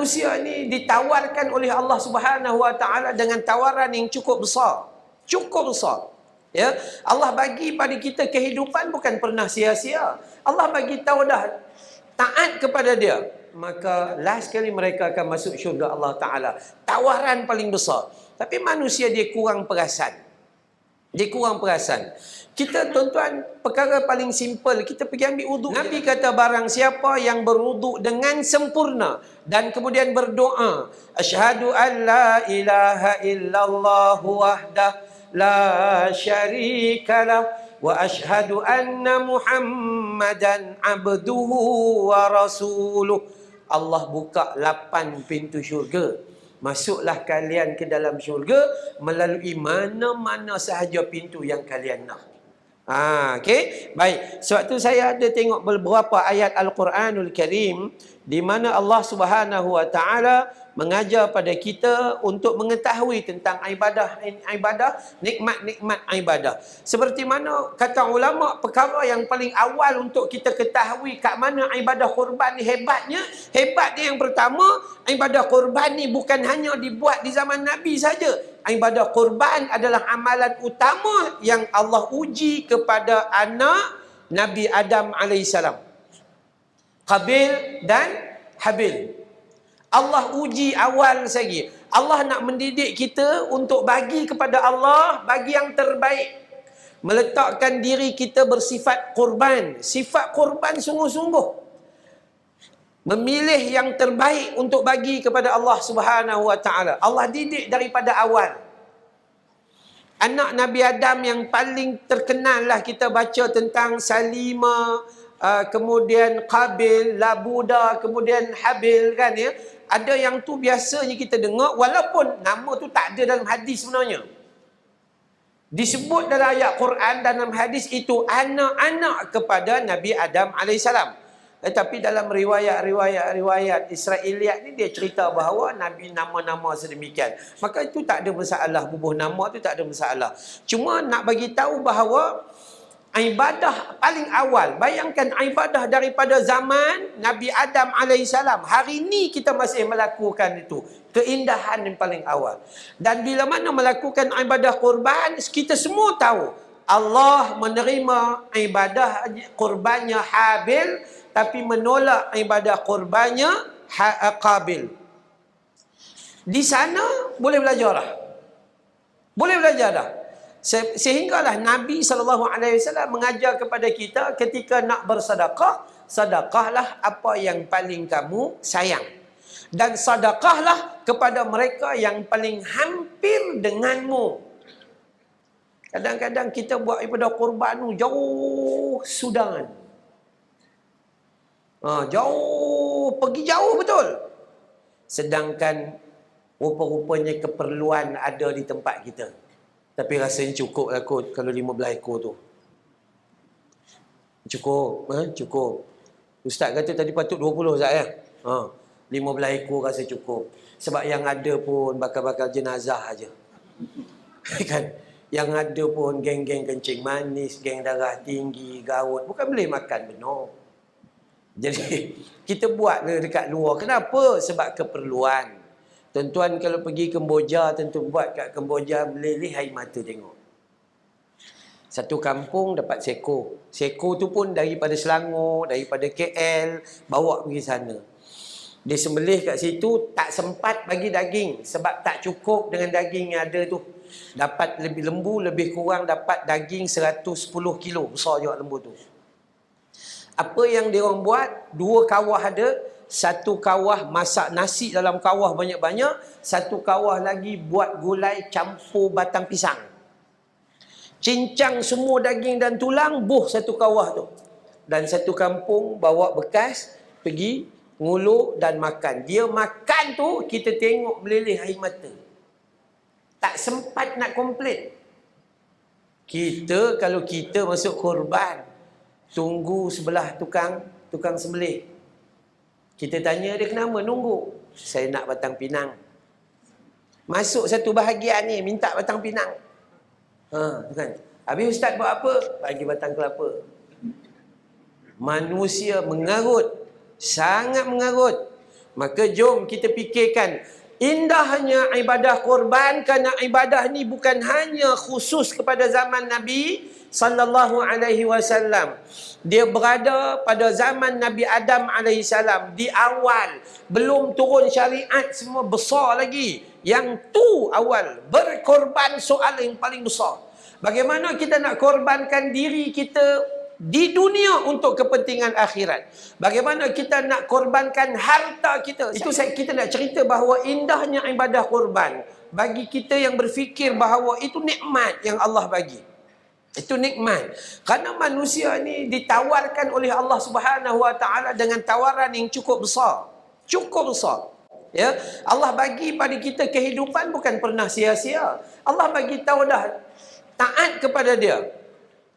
Manusia ni ditawarkan oleh Allah Subhanahu Wa Taala dengan tawaran yang cukup besar. Cukup besar. Ya, Allah bagi pada kita kehidupan bukan pernah sia-sia. Allah bagi tahu dah taat kepada dia, maka last sekali mereka akan masuk syurga Allah Taala. Tawaran paling besar. Tapi manusia dia kurang perasan. Dia kurang perasan. Kita tuan-tuan, perkara paling simple, kita pergi ambil wuduk. Nabi kata barang siapa yang berwuduk dengan sempurna dan kemudian berdoa, asyhadu an la ilaha illallah wahdah la syarikalah wa asyhadu anna muhammadan abduhu wa rasuluh. Allah buka 8 pintu syurga. Masuklah kalian ke dalam syurga melalui mana-mana sahaja pintu yang kalian nak. Okey. Baik. Sebab tu saya ada tengok beberapa ayat Al-Quranul Karim di mana Allah Subhanahu Wa Taala mengajar pada kita untuk mengetahui tentang ibadah, nikmat-nikmat ibadah. Seperti mana kata ulama, perkara yang paling awal untuk kita ketahui kat mana ibadah korban ni hebatnya. Hebatnya yang pertama, ibadah korban ni bukan hanya dibuat di zaman Nabi saja. Ibadah korban adalah amalan utama yang Allah uji kepada anak Nabi Adam AS, Qabil dan Habil. Allah uji awal lagi. Allah nak mendidik kita untuk bagi kepada Allah, bagi yang terbaik. Meletakkan diri kita bersifat korban. Sifat korban sungguh-sungguh. Memilih yang terbaik untuk bagi kepada Allah Subhanahu Wa Taala. Allah didik daripada awal. Anak Nabi Adam yang paling terkenal lah kita baca tentang Salima, kemudian Qabil, Labuda, kemudian Habil, kan ya. Ada yang tu biasanya kita dengar walaupun nama tu tak ada dalam hadis sebenarnya. Disebut dalam ayat Quran dan dalam hadis itu anak-anak kepada Nabi Adam AS. Tetapi dalam riwayat Israeliat ni dia cerita bahawa Nabi nama-nama sedemikian. Maka itu tak ada masalah, bubuh nama tu tak ada masalah. Cuma nak bagi tahu bahawa ibadah paling awal, bayangkan ibadah daripada zaman Nabi Adam AS. Hari ni kita masih melakukan itu. Keindahan yang paling awal. Dan bila mana melakukan ibadah korban, kita semua tahu Allah menerima ibadah korbannya Habil, tapi menolak ibadah korbannya Qabil. Di sana boleh belajar dah. Boleh belajar dah. Sehinggalah Nabi SAW mengajar kepada kita ketika nak bersedekah, sedekahlah apa yang paling kamu sayang. Dan sedekahlah kepada mereka yang paling hampir denganmu. Kadang-kadang kita buat ibadah korban tu jauh Sudan. Jauh, pergi jauh betul. Sedangkan rupa-rupanya keperluan ada di tempat kita. Tapi rasanya cukup lah kot kalau 15 ekor tu. Cukup. Cukup. Ustaz kata tadi patut 20 Ustaz ya. 15 ekor rasa cukup. Sebab yang ada pun bakal-bakal jenazah aja. Kan? Yang ada pun geng-geng kencing manis, geng darah tinggi, garut. Bukan boleh makan benar. Jadi kita buat dekat luar. Kenapa? Sebab keperluan. Tuan-tuan kalau pergi Kemboja, tentu buat kat Kemboja, meleleh air mata tengok. Satu kampung dapat seko. Seko tu pun daripada Selangor, daripada KL, bawa pergi sana. Dia sembelih kat situ, tak sempat bagi daging. Sebab tak cukup dengan daging yang ada tu. Dapat lebih lembu, lebih kurang dapat daging 110 kilo. Besar juga lembu tu. Apa yang dia orang buat, 2 kawah ada. Satu kawah masak nasi dalam kawah banyak-banyak. Satu kawah lagi buat gulai campur batang pisang. Cincang semua daging dan tulang, buh satu kawah tu. Dan satu kampung bawa bekas, pergi ngulur dan makan. Dia makan tu, kita tengok meleleh air mata. Tak sempat nak komplain. Kita, kalau kita masuk korban, tunggu sebelah tukang sembelih. Kita tanya dia kenapa nunggu. Saya nak batang pinang. Masuk satu bahagian ni, minta batang pinang. Kan. Habis ustaz buat apa? Bagi batang kelapa. Manusia mengarut. Sangat mengarut. Maka jom kita fikirkan indahnya ibadah korban, kerana ibadah ni bukan hanya khusus kepada zaman Nabi sallallahu alaihi wasallam. Dia berada pada zaman Nabi Adam alaihi salam, di awal belum turun syariat semua besar lagi. Yang tu awal berkorban, soal yang paling besar. Bagaimana kita nak korbankan diri kita di dunia untuk kepentingan akhirat? Bagaimana kita nak korbankan harta kita? Itu kita nak cerita bahawa indahnya ibadah korban bagi kita yang berfikir bahawa itu nikmat yang Allah bagi. Itu nikmat. Kerana manusia ni ditawarkan oleh Allah Subhanahu Wa Taala dengan tawaran yang cukup besar. Cukup besar. Ya, Allah bagi pada kita kehidupan bukan pernah sia-sia. Allah bagi tahu dah, taat kepada Dia.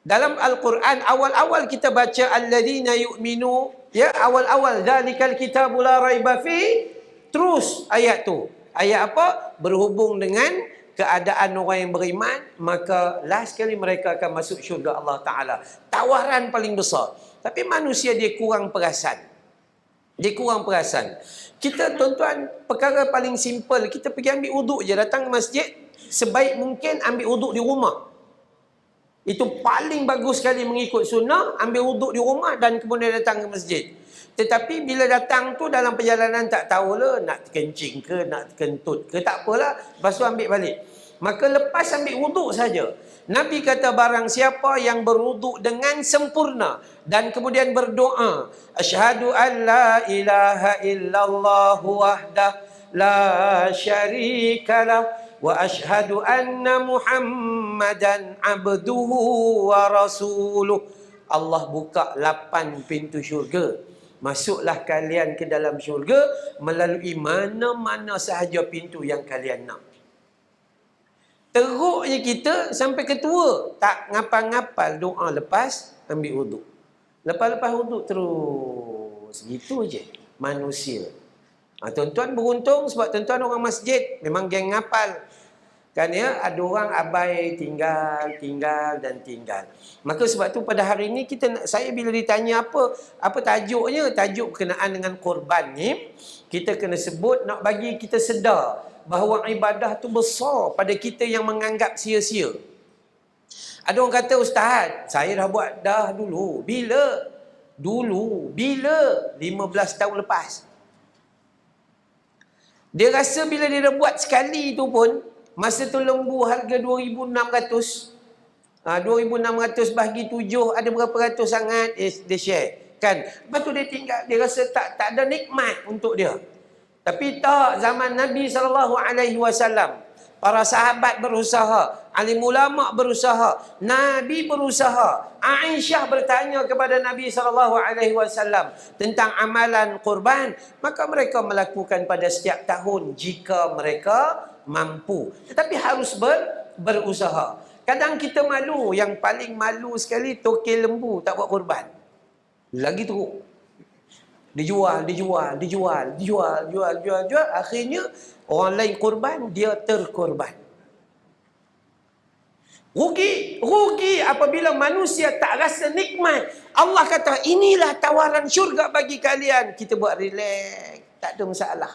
Dalam Al-Quran awal-awal kita baca alladzina yu'minu, ya, awal-awal zalikal kitabu la raiba fi, terus ayat tu. Ayat apa? Berhubung dengan keadaan orang yang beriman, maka last sekali mereka akan masuk syurga Allah Ta'ala. Tawaran paling besar. Tapi manusia dia kurang perasan. Dia kurang perasan. Kita, tuan-tuan, perkara paling simple, kita pergi ambil uduk je, datang ke masjid, sebaik mungkin ambil uduk di rumah. Itu paling bagus sekali mengikut sunnah, ambil uduk di rumah dan kemudian datang ke masjid. Tetapi bila datang tu dalam perjalanan tak tahulah nak kencing ke, nak kentut ke, tak apalah, lepas tu ambil balik. Maka lepas ambil uduk saja, Nabi kata barang siapa yang berwuduk dengan sempurna dan kemudian berdoa, asyhadu an la ilaha illallah wahdah la syarikalah wa asyhadu anna Muhammadan abduhu wa rasuluh. Allah buka 8 pintu syurga. Masuklah kalian ke dalam syurga melalui mana-mana sahaja pintu yang kalian nak. Teruknya kita sampai ketua tak ngapal-ngapal doa lepas ambil wuduk. Lepas-lepas wuduk terus. Gitu je manusia. Tuan-tuan beruntung sebab tuan-tuan orang masjid memang geng ngapal. Kan ya, ada orang abai tinggal dan tinggal. Maka sebab tu pada hari ini saya bila ditanya apa tajuknya, tajuk berkenaan dengan korban ni, kita kena sebut nak bagi kita sedar bahawa ibadah tu besar pada kita yang menganggap sia-sia. Ada orang kata, ustaz, saya dah buat dah dulu. Bila? Dulu. Bila? 15 tahun lepas. Dia rasa bila dia dah buat sekali tu pun, masa tu lembu harga 2,600. 2,600 bahagi 7, ada berapa ratus sangat, dia share. Kan? Lepas tu dia tinggal, dia rasa tak ada nikmat untuk dia. Tapi tak, zaman Nabi SAW, para sahabat berusaha, alim ulama berusaha, Nabi berusaha. Aisyah bertanya kepada Nabi SAW tentang amalan kurban, maka mereka melakukan pada setiap tahun jika mereka mampu. Tetapi harus berusaha. Kadang kita malu, yang paling malu sekali tokil lembu tak buat kurban. Lagi teruk. Dijual. Akhirnya orang lain kurban, dia terkorban. Rugi apabila manusia tak rasa nikmat. Allah kata, inilah tawaran syurga bagi kalian. Kita buat relax, tak ada masalah.